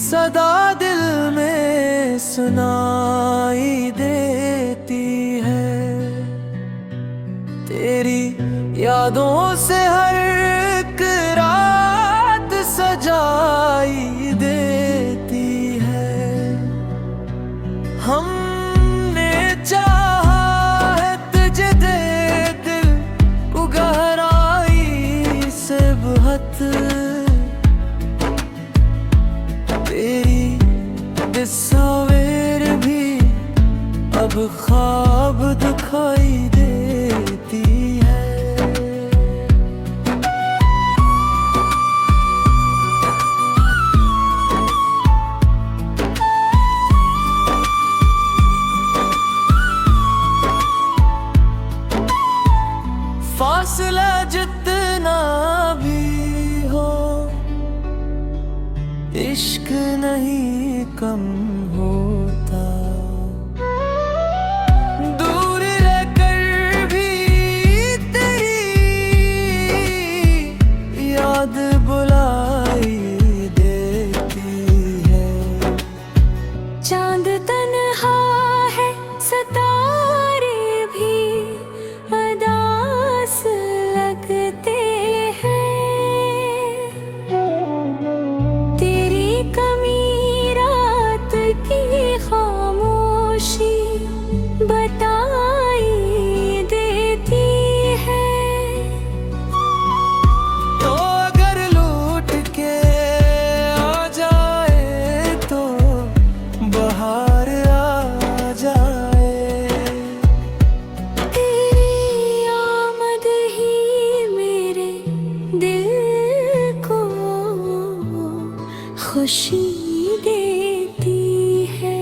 सदा दिल में सुनाई देती है। तेरी यादों से हर एक रात सजाई देती है। हमने चाहा है तुझे दे दिल को गहराई से बहुत। तेरी तस्वीर भी अब ख्वाब दिखाई देती है। फासला जितना भी हो, इश्क नहीं कम होता। दूर रहकर भी तेरी याद बुलाई देती है। चांद तन्हा है, सितारे भी उदास लगते हैं। तेरी कमी रात की खामोशी बताई देती है। तो अगर लूट के आ जाए तो बाहर आ जाए। तेरी आमद ही मेरे दिल को खुशी देती है।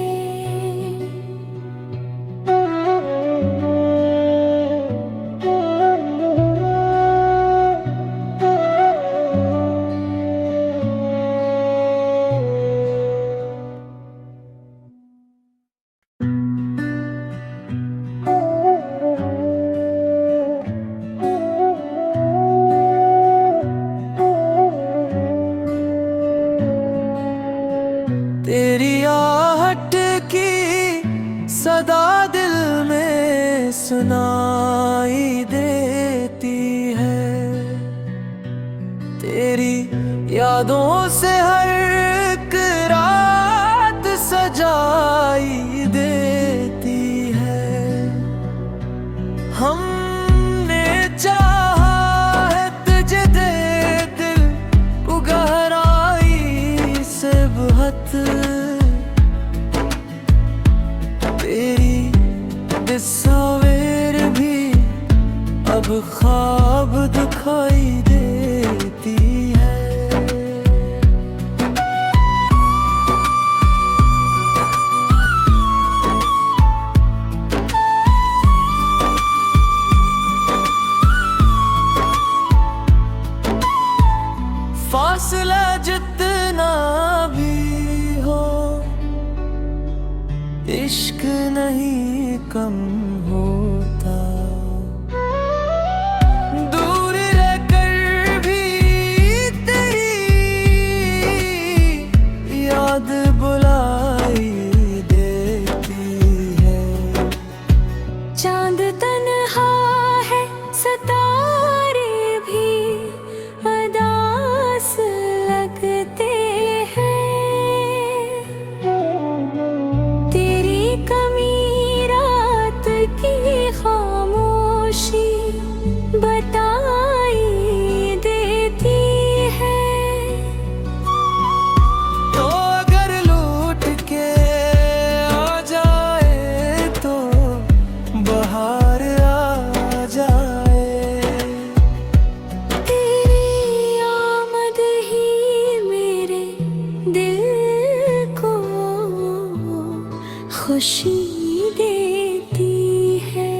तेरी आहट की सदा दिल में सुनाई देती है। तेरी यादों से हर एक रात सजाई देती है। हमने चाहा है तुझे दे दिल को गहराई से बहुत। तेरी तस्वीर भी अब ख्वाब दिखाई देती है। फासला जितना भी हो, इश्क नहीं कम होता। दूर रहकर भी तेरी याद बुलाई देती है। चांद तन्हा है, सितारे भी उदास लगते हैं। तेरी कमी रात की खामोशी बताई देती है। तो अगर लूट के आ जाए तो बाहर आ जाए। तेरी आमद ही मेरे दिल को खुशी देती है।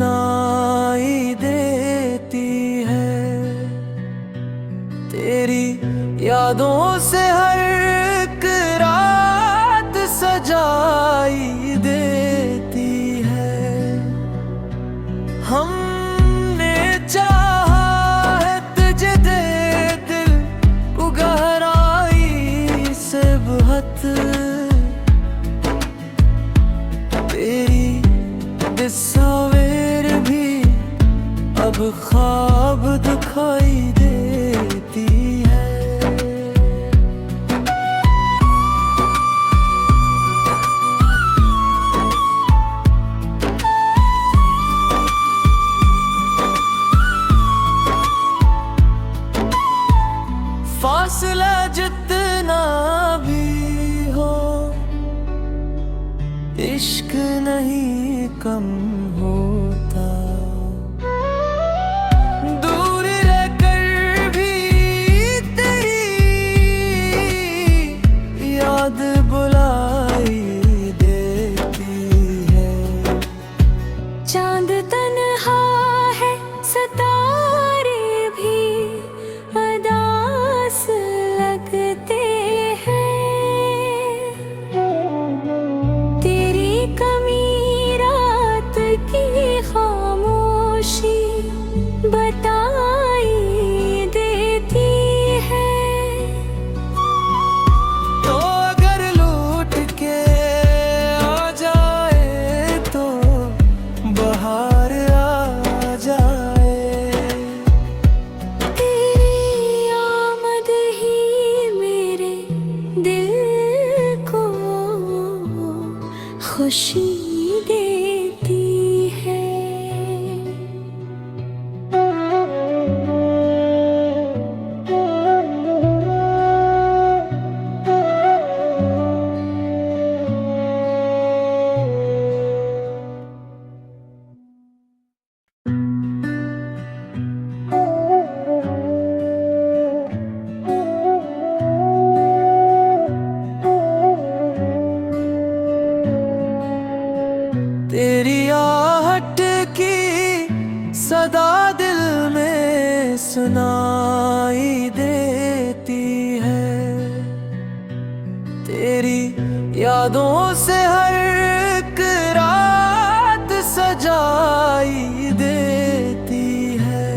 सुनाई देती है। तेरी यादों से हर एक रात सजाई देती है। हमने चाहा है तुझे दे दिल को गहराई से बहुत। तेरी तस्वीर भी अब ख्वाब दिखाई देती है। फासला जितना भी हो, इश्क नहीं कम होता। दूर रहकर भी तेरी याद बुलाई देती है। चांद तन्हा है, सितारे भी उदास लगते हैं। तेरी कमी रात की खामोशी बताई देती है। तो अगर लूट के आ जाए तो बाहर आ जाए। तेरी आमद ही मेरे दिल को खुशी देती है। तेरी आहट की सदा दिल में सुनाई देती है। तेरी यादों से हर एक रात सजाई देती है।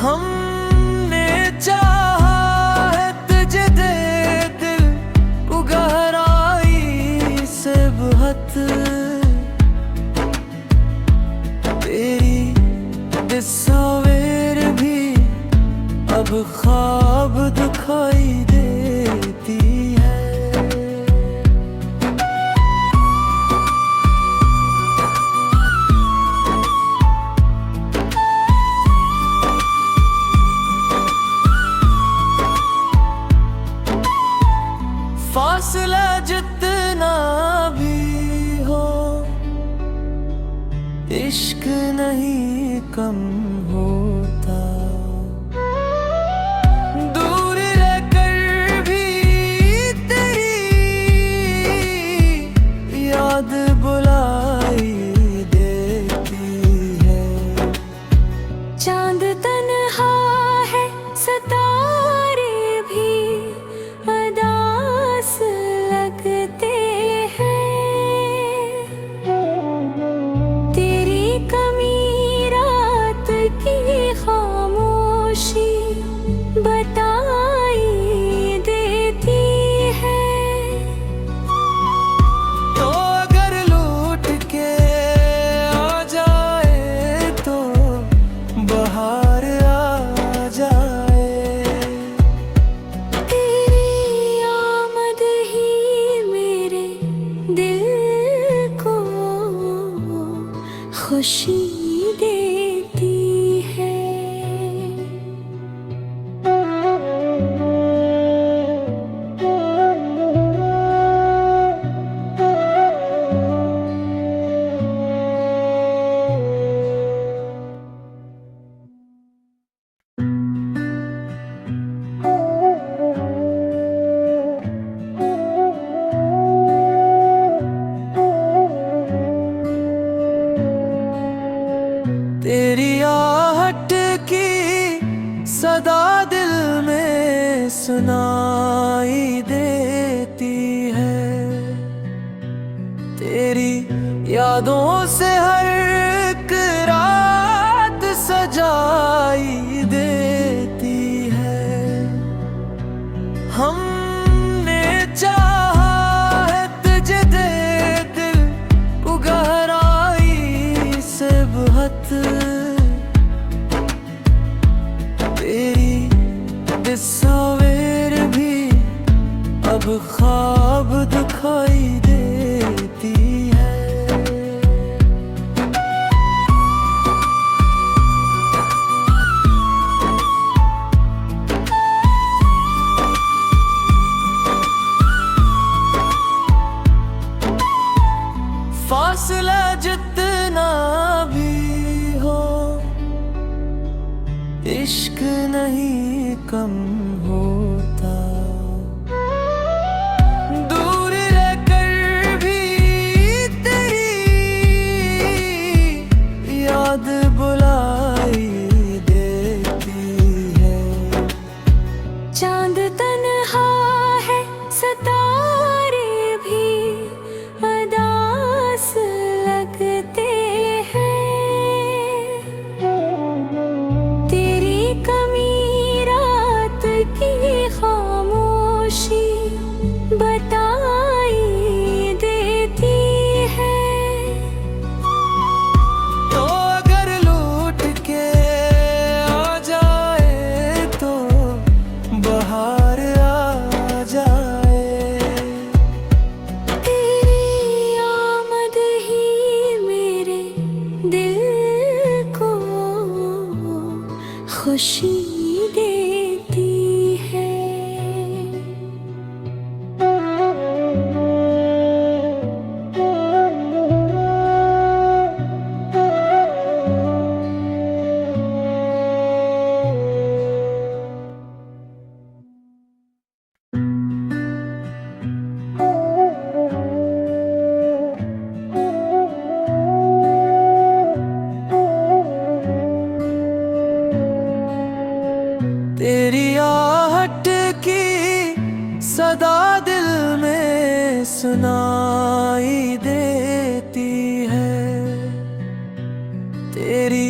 हमने चाहा है तुझे दे दिल को गहराई से बहुत। तेरी तस्वीर भी अब ख्वाब दिखाई देती है। फासला जितना भी हो, इश्क नहीं कम होता। दूर रहकर सदा दिल में सुनाई देती है। तेरी यादों से हर एक रात सजाई देती है। हमने चाहा है तुझे दे दिल को गहराई से बहुत। तेरी तस्वीर भी अब ख्वाब दिखाई देती है। फासला जितना भी हो, इश्क नहीं कम होता। दूर रहकर भी तेरी याद बुलाई देती है। चांद तन्हा है, सितारे भी उदास लगते हैं। तेरी कमी रात की खामोशी बताई देती है। तो अगर लूट के आ जाए तो बाहर आ जाए। तेरी आमद ही मेरे दिल को खुशी देती है। तेरी आहट की सदा दिल में सुनाई देती है। तेरी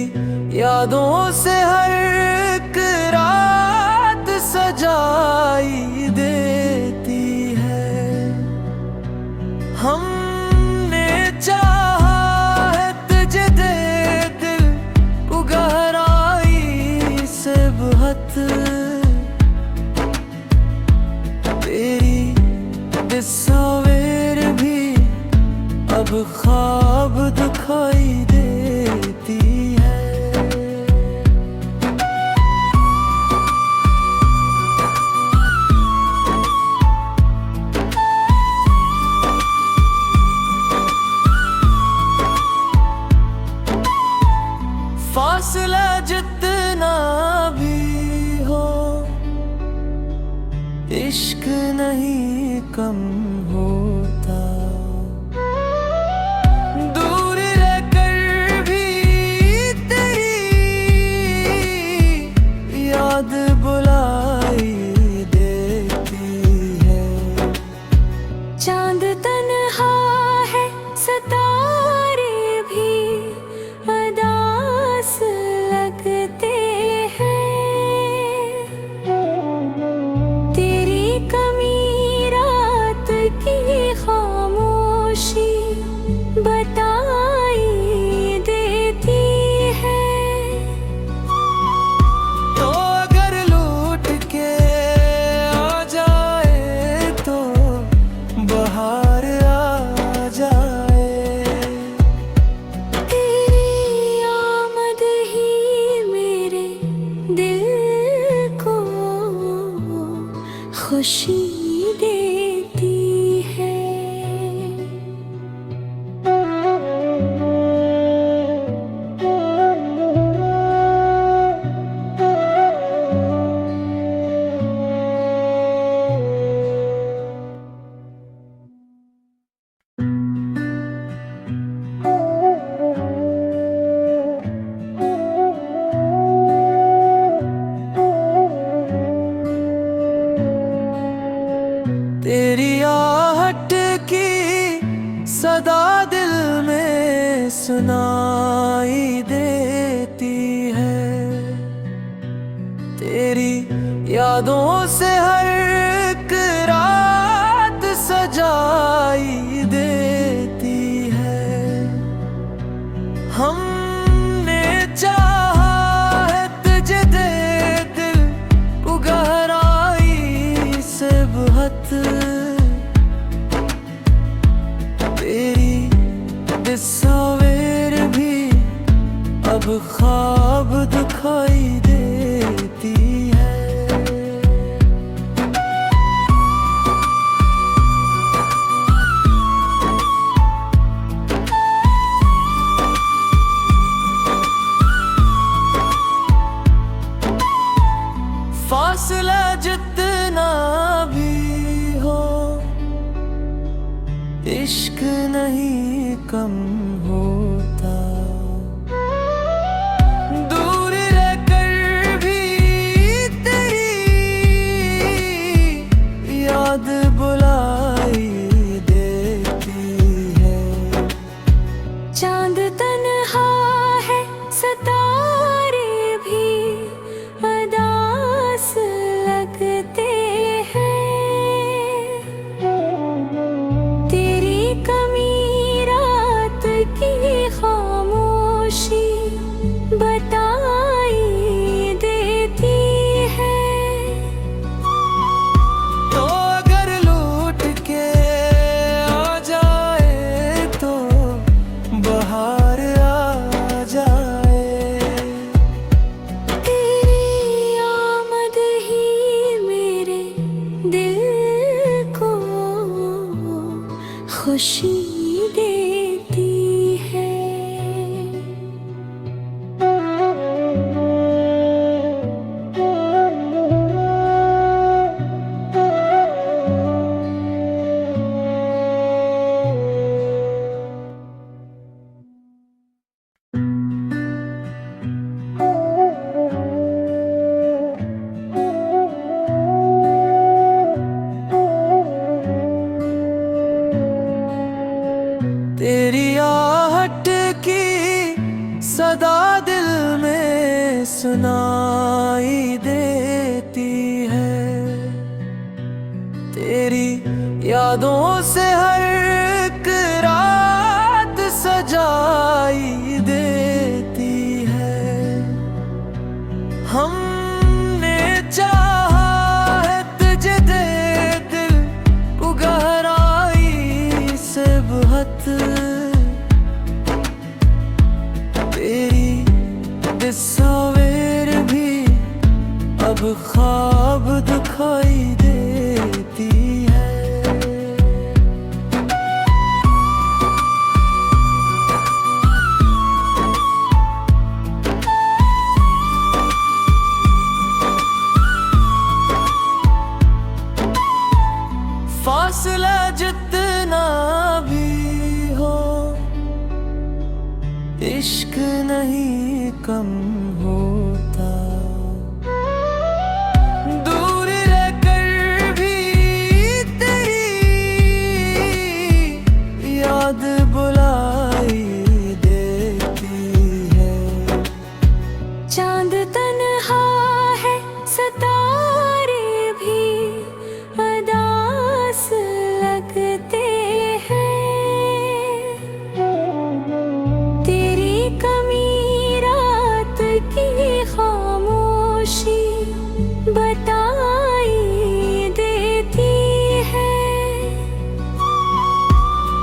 यादों से हर एक रात सजाई देती है। हमने चाहा है तुझे दे दिल को गहराई से बहुत। तेरी तस्वीर भी अब ख्वाब दिखाई देती है। फासला जितना भी हो, इश्क नहीं कम होता। दूर रहकर भी तेरी याद बुलाई देती है। चांद तन्हा है, सितारे भी उदास लगते हैं। तेरी कमी रात की खामोशी बताई देती है। तो अगर लूट के आ जाए तो बाहर आ जाए। तेरी आमद ही मेरे दिल को खुशी देती है। सुनाई देती है। तेरी यादों से हर एक रात सजाई देती है। हमने चाहा है तुझे दे दिल को गहराई से बहुत। तेरी तस्वीर भी अब ख्वाब दिखाई देती है। फासला जितना भी हो, इश्क नहीं कम होता। दूर रहकर भी तेरी याद बुलाई देती है। चांद तन्हा है, सितारे भी उदास लगते हैं। तेरी कमी रात की खामोशी बताई देती है। तो अगर लूट के आ जाए तो बाहर आ जाए। तेरी आमद ही मेरे दिल को खुशी देती है। तेरी आहट की सदा दिल में सुनाई देती है। तेरी यादों से हर एक रात सजाई देती है। हमने चाहा है तुझे दे दिल को गहराई से बहुत। तेरी तस्वीर भी अब ख्वाब दिखाई देती है। फासला जितना भी हो, इश्क नहीं कम होता। दूर रहकर भी तेरी याद बुलाई देती है। चांद तन्हा है, सितारे भी उदास लगते हैं। तेरी कमी रात की खामोशी बताई देती है।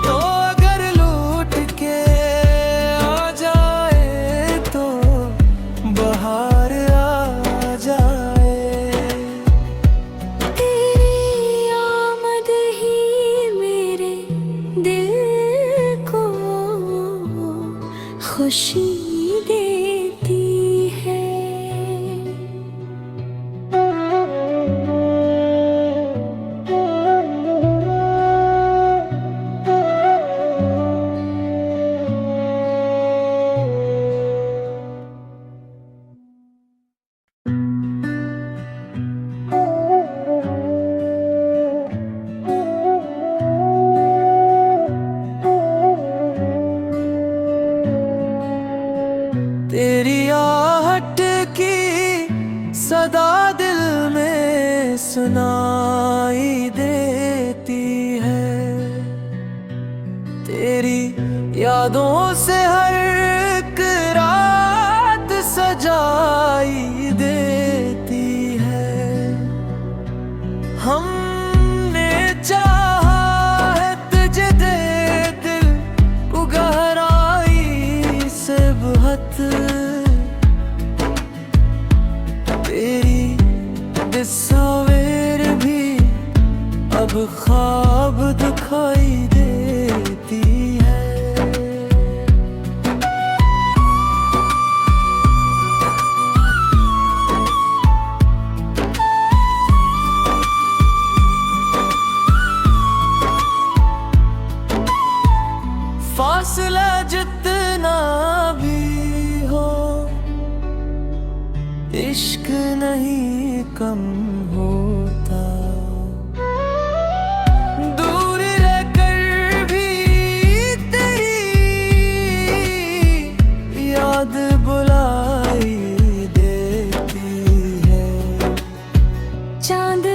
तो अगर लूट के आ जाए तो बाहर आ जाए। तेरी आमद ही मेरे दिल को खुशी देती है। हमें सुनाई देती है। तेरी यादों से हर एक रात सजाई देती है। हमने चाहा है तुझे दे दिल को गहराई से बहुत, तेरी तस्वीर भी अब ख्वाब दिखाई देती है। फासला जितना भी हो, इश्क नहीं कम होता। दूर रहकर भी तेरी याद बुलाई देती है। चांद